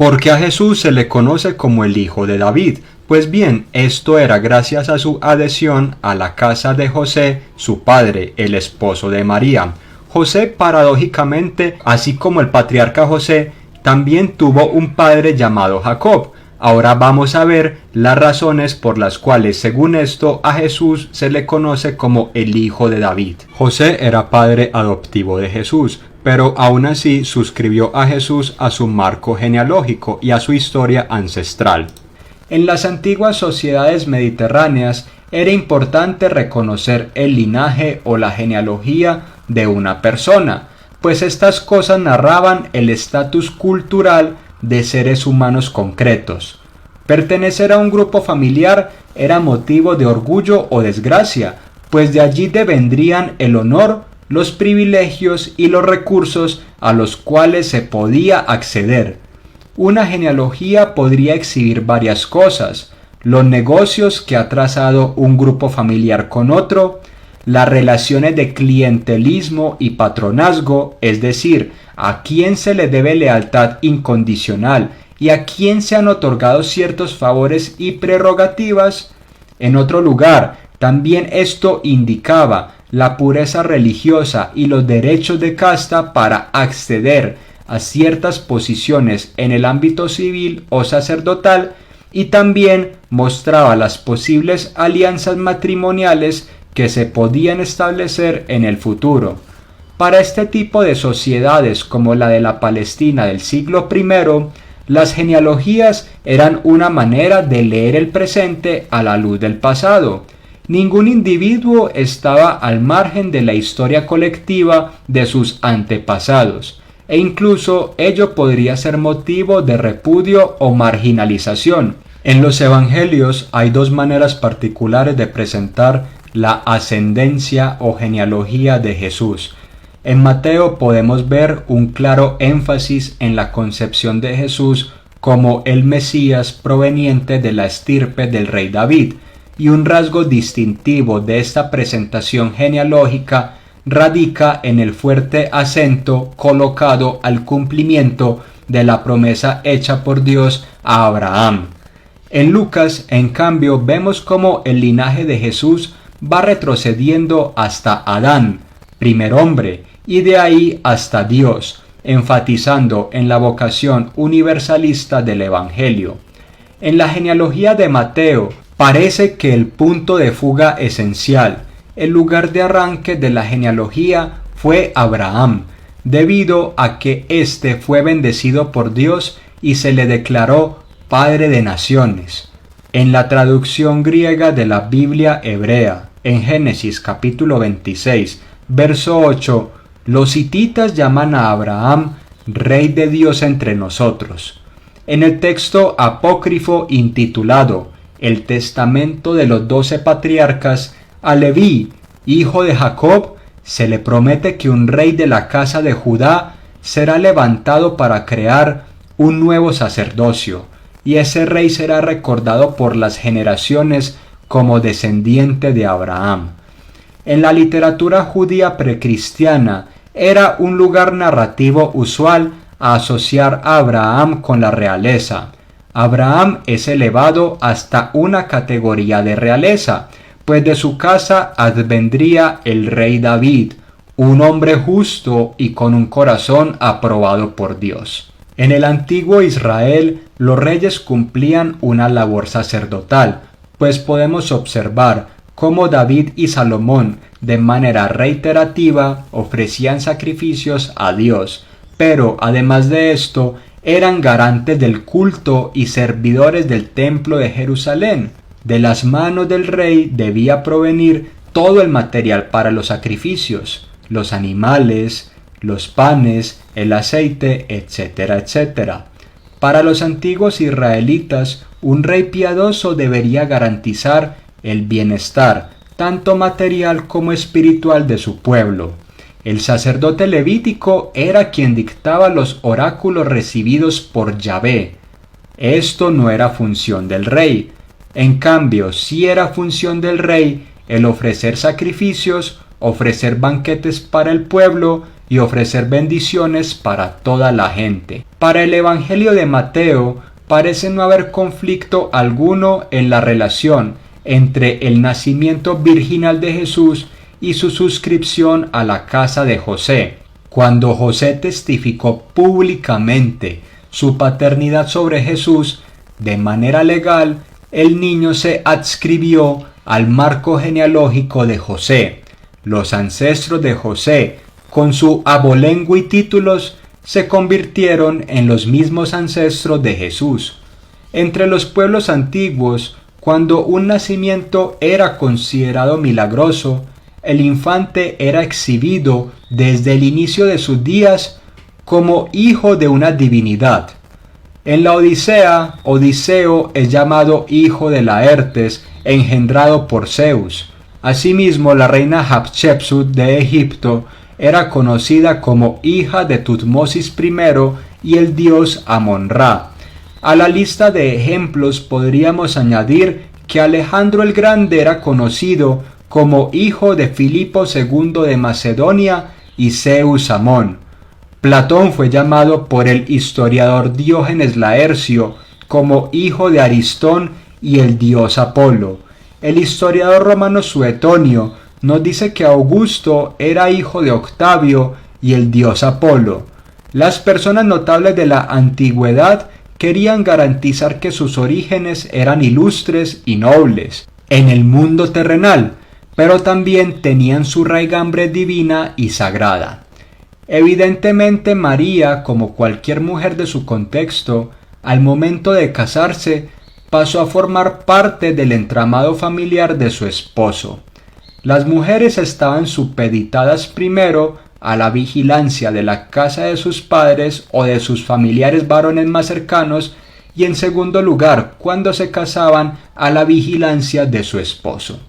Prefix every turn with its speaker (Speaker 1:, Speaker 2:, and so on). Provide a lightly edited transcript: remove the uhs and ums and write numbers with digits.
Speaker 1: ¿Por qué a Jesús se le conoce como el Hijo de David? Pues bien, esto era gracias a su adhesión a la casa de José, su padre, el esposo de María. José, paradójicamente, así como el patriarca José, también tuvo un padre llamado Jacob. Ahora vamos a ver las razones por las cuales, según esto, a Jesús se le conoce como el Hijo de David. José era padre adoptivo de Jesús, pero aún así suscribió a Jesús a su marco genealógico y a su historia ancestral. En las antiguas sociedades mediterráneas era importante reconocer el linaje o la genealogía de una persona, pues estas cosas narraban el estatus cultural de seres humanos concretos. Pertenecer a un grupo familiar era motivo de orgullo o desgracia, pues de allí devendrían el honor, los privilegios y los recursos a los cuales se podía acceder. Una genealogía podría exhibir varias cosas: los negocios que ha trazado un grupo familiar con otro, las relaciones de clientelismo y patronazgo, es decir, a quién se le debe lealtad incondicional y a quién se han otorgado ciertos favores y prerrogativas. En otro lugar, también esto indicaba la pureza religiosa y los derechos de casta para acceder a ciertas posiciones en el ámbito civil o sacerdotal, y también mostraba las posibles alianzas matrimoniales que se podían establecer en el futuro. Para este tipo de sociedades como la de la Palestina del siglo I, las genealogías eran una manera de leer el presente a la luz del pasado. Ningún individuo estaba al margen de la historia colectiva de sus antepasados, e incluso ello podría ser motivo de repudio o marginalización. En los evangelios hay dos maneras particulares de presentar la ascendencia o genealogía de Jesús. En Mateo podemos ver un claro énfasis en la concepción de Jesús como el Mesías proveniente de la estirpe del rey David, y un rasgo distintivo de esta presentación genealógica radica en el fuerte acento colocado al cumplimiento de la promesa hecha por Dios a Abraham. En Lucas, en cambio, vemos cómo el linaje de Jesús va retrocediendo hasta Adán, primer hombre, y de ahí hasta Dios, enfatizando en la vocación universalista del Evangelio. En la genealogía de Mateo, parece que el punto de fuga esencial, el lugar de arranque de la genealogía, fue Abraham, debido a que éste fue bendecido por Dios y se le declaró Padre de Naciones. En la traducción griega de la Biblia hebrea, en Génesis capítulo 26, verso 8, los hititas llaman a Abraham Rey de Dios entre nosotros. En el texto apócrifo intitulado El Testamento de los 12 Patriarcas, a Leví, hijo de Jacob, se le promete que un rey de la casa de Judá será levantado para crear un nuevo sacerdocio, y ese rey será recordado por las generaciones como descendiente de Abraham. En la literatura judía precristiana era un lugar narrativo usual a asociar a Abraham con la realeza. Abraham es elevado hasta una categoría de realeza, pues de su casa advendría el rey David, un hombre justo y con un corazón aprobado por Dios. En el antiguo Israel, los reyes cumplían una labor sacerdotal, pues podemos observar cómo David y Salomón, de manera reiterativa, ofrecían sacrificios a Dios, pero además de esto, eran garantes del culto y servidores del templo de Jerusalén. De las manos del rey debía provenir todo el material para los sacrificios, los animales, los panes, el aceite, etcétera, etcétera. Para los antiguos israelitas, un rey piadoso debería garantizar el bienestar, tanto material como espiritual, de su pueblo. El sacerdote levítico era quien dictaba los oráculos recibidos por Yahvé. Esto no era función del rey. En cambio, sí era función del rey el ofrecer sacrificios, ofrecer banquetes para el pueblo y ofrecer bendiciones para toda la gente. Para el Evangelio de Mateo parece no haber conflicto alguno en la relación entre el nacimiento virginal de Jesús y su suscripción a la casa de José. Cuando José testificó públicamente su paternidad sobre Jesús, de manera legal, el niño se adscribió al marco genealógico de José. Los ancestros de José, con su abolengo y títulos, se convirtieron en los mismos ancestros de Jesús. Entre los pueblos antiguos, cuando un nacimiento era considerado milagroso, el infante era exhibido desde el inicio de sus días como hijo de una divinidad. En la Odisea, Odiseo es llamado hijo de Laertes, engendrado por Zeus. Asimismo, la reina Hatshepsut de Egipto era conocida como hija de Tutmosis I y el dios Amon-Ra. A la lista de ejemplos podríamos añadir que Alejandro el Grande era conocido como hijo de Filipo II de Macedonia y Zeus Amón. Platón fue llamado por el historiador Diógenes Laercio como hijo de Aristón y el dios Apolo. El historiador romano Suetonio nos dice que Augusto era hijo de Octavio y el dios Apolo. Las personas notables de la antigüedad querían garantizar que sus orígenes eran ilustres y nobles en el mundo terrenal, pero también tenían su raigambre divina y sagrada. Evidentemente María, como cualquier mujer de su contexto, al momento de casarse, pasó a formar parte del entramado familiar de su esposo. Las mujeres estaban supeditadas primero a la vigilancia de la casa de sus padres o de sus familiares varones más cercanos y en segundo lugar, cuando se casaban, a la vigilancia de su esposo.